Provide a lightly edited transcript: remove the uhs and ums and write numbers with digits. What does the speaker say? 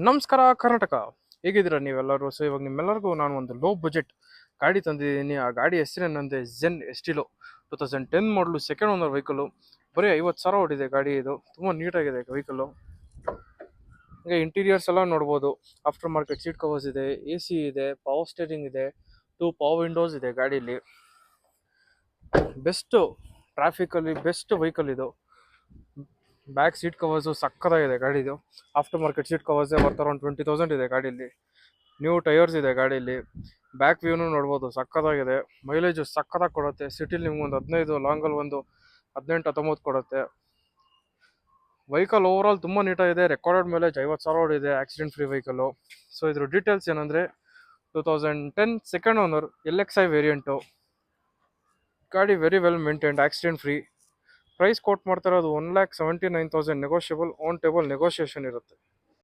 ನಮಸ್ಕಾರ ಕರ್ನಾಟಕ. ಹೇಗಿದ್ದೀರಾ ನೀವೆಲ್ಲರೂ? ಸೊ ಇವಾಗ ನಿಮ್ಮೆಲ್ಲರಿಗೂ ನಾನು ಒಂದು ಲೋ ಬಜೆಟ್ ಗಾಡಿ ತಂದಿದ್ದೀನಿ. ಆ ಗಾಡಿ ಹೆಸರೇನಂದ್ರೆ ಜೆನ್ ಎಸ್ಟಿಲೋ 2010 ಮಾಡಲು ಸೆಕೆಂಡ್ ಓನರ್ ವೆಹಿಕಲ್ಲು. ಬರೀ 50,000 ಓಡಿದೆ ಗಾಡಿ. ಇದು ತುಂಬ ನೀಟಾಗಿದೆ ವೆಹಿಕಲ್ಲು. ಹಿಂಗೆ ಇಂಟೀರಿಯರ್ಸ್ ಎಲ್ಲ ನೋಡ್ಬೋದು. ಆಫ್ಟರ್ ಮಾರ್ಕೆಟ್ ಸೀಟ್ ಕವರ್ಸ್ ಇದೆ, ಎ ಸಿ ಇದೆ, ಪವರ್ ಸ್ಟೇರಿಂಗ್ ಇದೆ, 2 ಪವರ್ ವಿಂಡೋಸ್ ಇದೆ ಗಾಡೀಲಿ. ಬೆಸ್ಟ್ ಟ್ರಾಫಿಕಲ್ಲಿ ಬೆಸ್ಟ್ ವೆಹಿಕಲ್ ಇದು. ಬ್ಯಾಕ್ ಸೀಟ್ ಕವರ್ಸು ಸಕ್ಕತ್ತಾಗಿದೆ ಗಾಡಿದು. ಆಫ್ಟರ್ ಮಾರ್ಕೆಟ್ ಸೀಟ್ ಕವರ್ಸೇ ವರ್ತ್ ಅರೌಂಡ್ 20,000 ಇದೆ ಗಾಡೀಲಿ. ನ್ಯೂ ಟೈರ್ಸ್ ಇದೆ ಗಾಡೀಲಿ. ಬ್ಯಾಕ್ ವ್ಯೂನು ನೋಡ್ಬೋದು, ಸಕ್ಕತ್ತಾಗಿದೆ. ಮೈಲೇಜು ಸಕ್ಕತ್ತಾಗಿ ಕೊಡುತ್ತೆ. ಸಿಟಿಲಿ ನಿಮ್ಗೊಂದು 15, ಲಾಂಗಲ್ಲಿ ಒಂದು 18, 19 ಕೊಡುತ್ತೆ. ವೆಹಿಕಲ್ ಓವರ್ ಆಲ್ ತುಂಬ ನೀಟಾಗಿದೆ. ರೆಕಾರ್ಡೆಡ್ ಮೈಲೇಜ್ 50,000 ಓಡಿದೆ. Accident free vehicle. ಸೊ ಇದ್ರ ಡೀಟೇಲ್ಸ್ ಏನಂದರೆ 2010 ಸೆಕೆಂಡ್ ಓನರ್ LXi ವೇರಿಯಂಟು. ಗಾಡಿ very well maintained, accident free. Price quote ಮಾಡ್ತಾ ಇರೋದು 1,79,000 ನೆಗೋಷಿಯಬಲ್, ಆನ್ ಟೇಬಲ್ ನೆಗೋಷಿಯೇಷನ್ ಇರುತ್ತೆ.